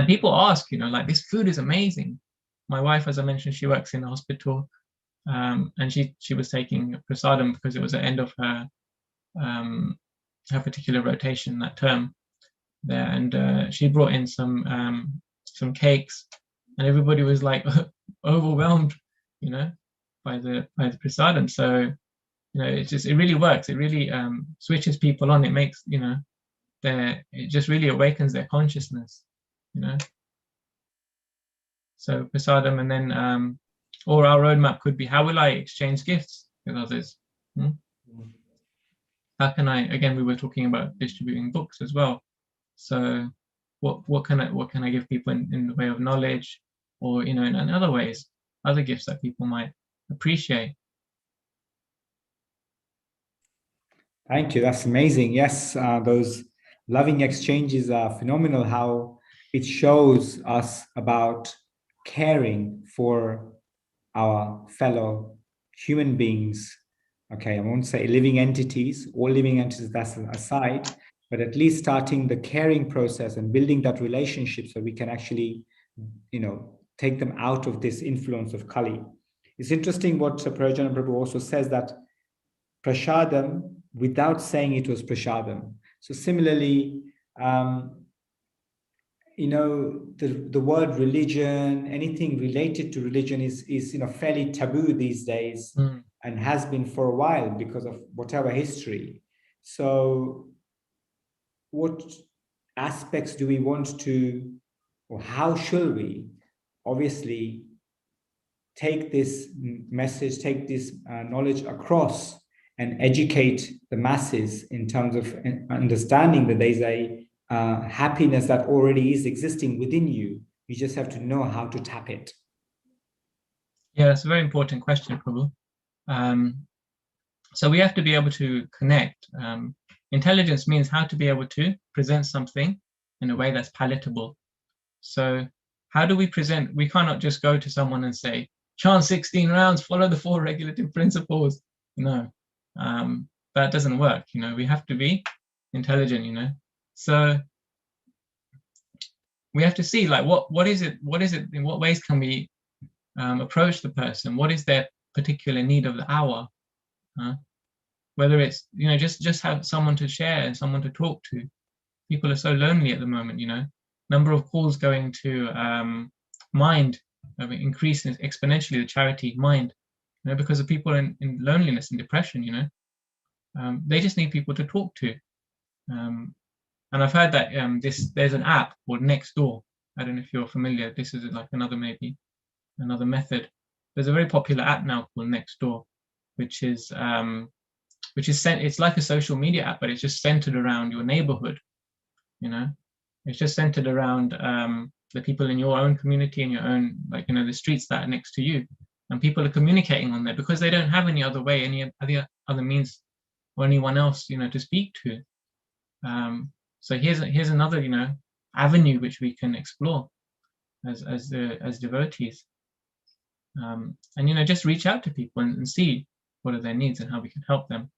people ask, like, this food is amazing. My wife, as I mentioned, she works in a hospital, and she was taking prasadam because it was the end of her particular rotation that term there, and she brought in some cakes, and everybody was like overwhelmed, by the prasadam. So it really works. It really switches people on. It makes it just really awakens their consciousness, So prasadam, and then or our roadmap could be, how will I exchange gifts with others? How can I? Again, we were talking about distributing books as well. So what can I give people in the way of knowledge, or in other ways, other gifts that people might appreciate? Thank you. That's amazing. Yes, those loving exchanges are phenomenal. How it shows us about caring for our fellow human beings. Okay, I won't say living entities, all living entities, that's aside, but at least starting the caring process and building that relationship so we can actually, take them out of this influence of Kali. It's interesting what Prajana Prabhu also says, that prasadam without saying it was prasadam. So similarly, the word religion, anything related to religion is fairly taboo these days, and has been for a while because of whatever history. So what aspects do we want to, or how should we obviously take this message, take this knowledge across and educate the masses in terms of understanding that there's a happiness that already is existing within you. You just have to know how to tap it. Yeah, that's a very important question, Prabhu. So we have to be able to connect. Intelligence means how to be able to present something in a way that's palatable. So how do we present? We cannot just go to someone and say, chant 16 rounds, follow the 4 regulative principles. No, that doesn't work. We have to be intelligent. So we have to see, like, what is it? In what ways can we approach the person? What is their particular need of the hour? Whether it's just have someone to share and someone to talk to. People are so lonely at the moment. Number of calls going to Mind increasing exponentially, the charity Mind, because of people in loneliness and depression. They just need people to talk to. And I've heard that there's an app called Nextdoor. I don't know if you're familiar. This is like another method. There's a very popular app now called Nextdoor, which is it's like a social media app, but it's just centered around your neighborhood. It's just centered around the people in your own community and your own, the streets that are next to you, and people are communicating on there because they don't have any other way, any other means, or anyone else, to speak to. So here's another, avenue which we can explore as devotees, and just reach out to people and see what are their needs and how we can help them.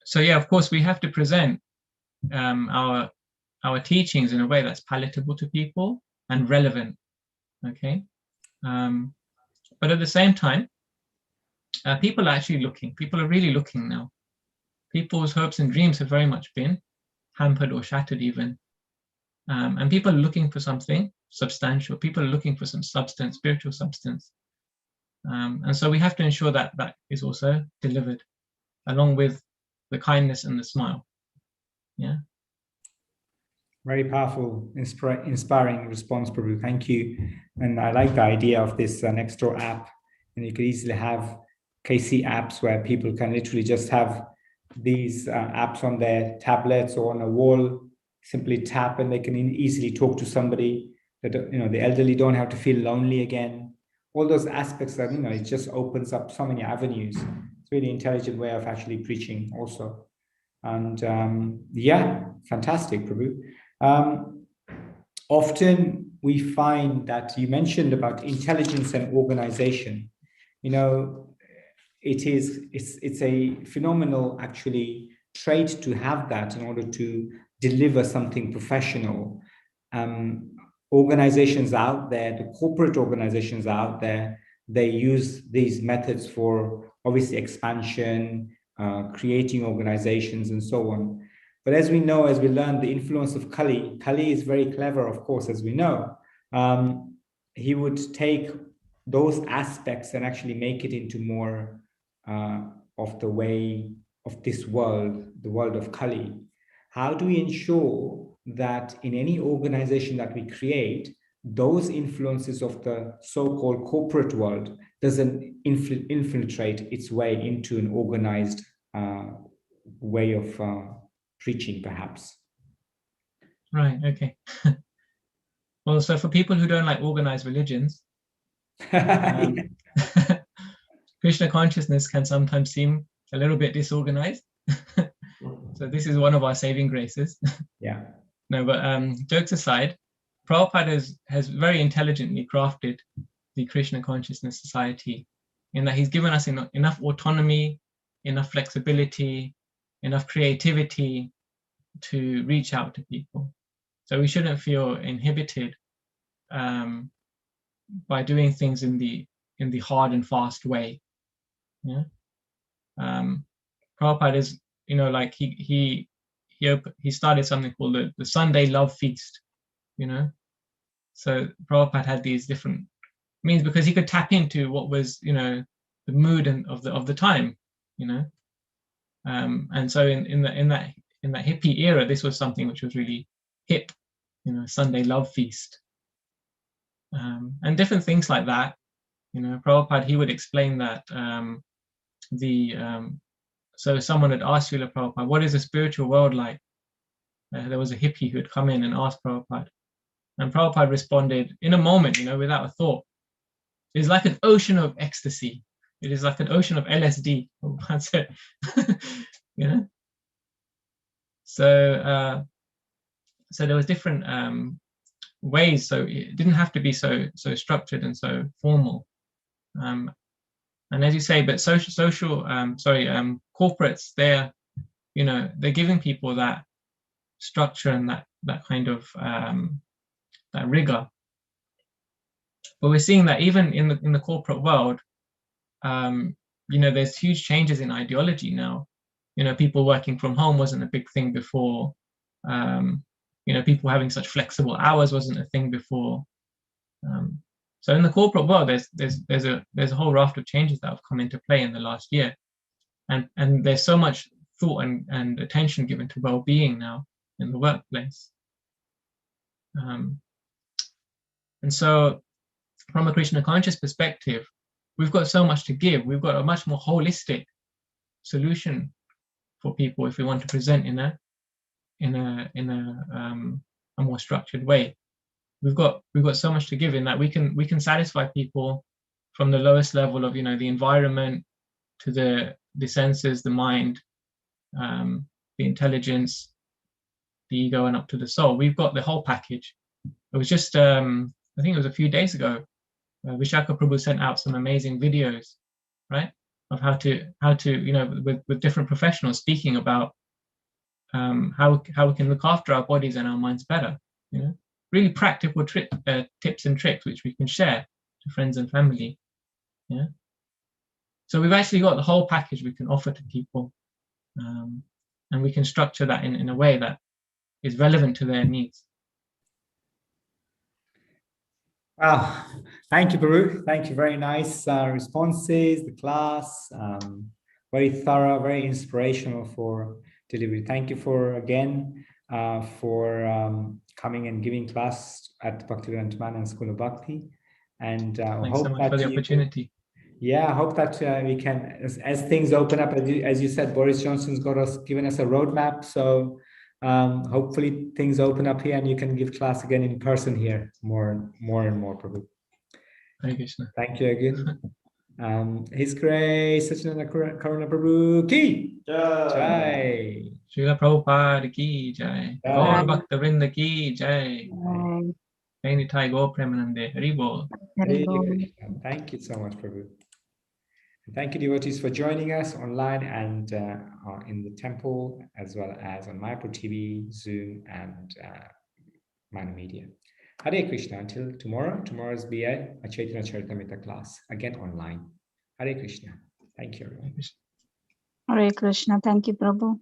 So yeah, of course, we have to present our teachings in a way that's palatable to people and relevant. Okay, but at the same time, people are actually looking. People are really looking now. People's hopes and dreams have very much been hampered or shattered even, and people are looking for something substantial. People are looking for some substance, spiritual substance, and so we have to ensure that that is also delivered, along with the kindness and the smile. Yeah. Very powerful, inspiring response, Prabhu. Thank you. And I like the idea of this Nextdoor app. And you could easily have KC apps where people can literally just have these apps on their tablets or on a wall, simply tap, and they can easily talk to somebody. That the elderly don't have to feel lonely again. All those aspects that it just opens up so many avenues. It's a really intelligent way of actually preaching also. And yeah, fantastic, Prabhu. Often we find that you mentioned about intelligence and organization. It's a phenomenal actually trait to have that in order to deliver something professional. Organizations out there, the corporate organizations out there, they use these methods for obviously expansion, creating organizations and so on. But as we know, as we learn, the influence of Kali is very clever, of course, as we know. He would take those aspects and actually make it into more of the way of this world, the world of Kali. How do we ensure that in any organization that we create, those influences of the so-called corporate world doesn't infiltrate its way into an organized way of preaching, perhaps? Right, okay. Well, so for people who don't like organized religions, Krishna consciousness can sometimes seem a little bit disorganized. So this is one of our saving graces. Yeah. No, but jokes aside, Prabhupada has very intelligently crafted the Krishna Consciousness Society, in that he's given us enough autonomy, enough flexibility, enough creativity to reach out to people. So we shouldn't feel inhibited by doing things in the hard and fast way. Yeah. Prabhupada is, he started something called the Sunday Love Feast. So Prabhupada had these different means because he could tap into what was the mood of the time. And so in that hippie era, this was something which was really hip, you know, Sunday love feast, and different things like that. You know, Prabhupada, he would explain that so someone had asked Srila Prabhupada, what is the spiritual world like? There was a hippie who had come in and asked Prabhupada, and Prabhupada responded in a moment, you know, without a thought. It is like an ocean of ecstasy. It is like an ocean of LSD. That's it. You know. So there was different ways. So it didn't have to be so structured and so formal. And as you say, but corporates, they're giving people that structure and that kind of that rigor. But we're seeing that even in the corporate world, there's huge changes in ideology now. You know, people working from home wasn't a big thing before. People having such flexible hours wasn't a thing before. So in the corporate world, there's a whole raft of changes that have come into play in the last year, and there's so much thought and attention given to well-being now in the workplace. And so, from a Krishna conscious perspective, we've got so much to give. We've got a much more holistic solution for people if we want to present in a more structured way. We've got so much to give in that we can satisfy people from the lowest level of the environment to the senses, the mind, the intelligence, the ego, and up to the soul. We've got the whole package. It was just I think it was a few days ago, Vishaka Prabhu sent out some amazing videos, right, of how to with different professionals speaking about how we can look after our bodies and our minds better. Really practical tips and tricks which we can share to friends and family. Yeah. So we've actually got the whole package we can offer to people, and we can structure that in a way that is relevant to their needs. Wow, thank you, Prabhu. Thank you. Very nice responses. The class, very thorough, very inspirational for delivery. Thank you for coming and giving class at Bhaktivedanta Manor School of Bhakti. And thanks so much for the opportunity. I hope that we can, as things open up, as you said, Boris Johnson's given us a roadmap. So hopefully things open up here and you can give class again in person here more and more, Prabhu. Hare Krishna. Thank you again. His Grace Sachinanda Karuna Prabhu ki jai. Srila Prabhupada ki jai. Gaur Bhaktivinoda ki jai. Nitai Go Premanande. Haribol. Thank you so much, Prabhu. And thank you, devotees, for joining us online and in the temple, as well as on Mayapur TV, Zoom, and Manor Media. Hare Krishna. Until tomorrow. Tomorrow's BA, a Chaitanya Charitamrita class, again online. Hare Krishna. Thank you, everyone. Hare Krishna. Thank you, Prabhu.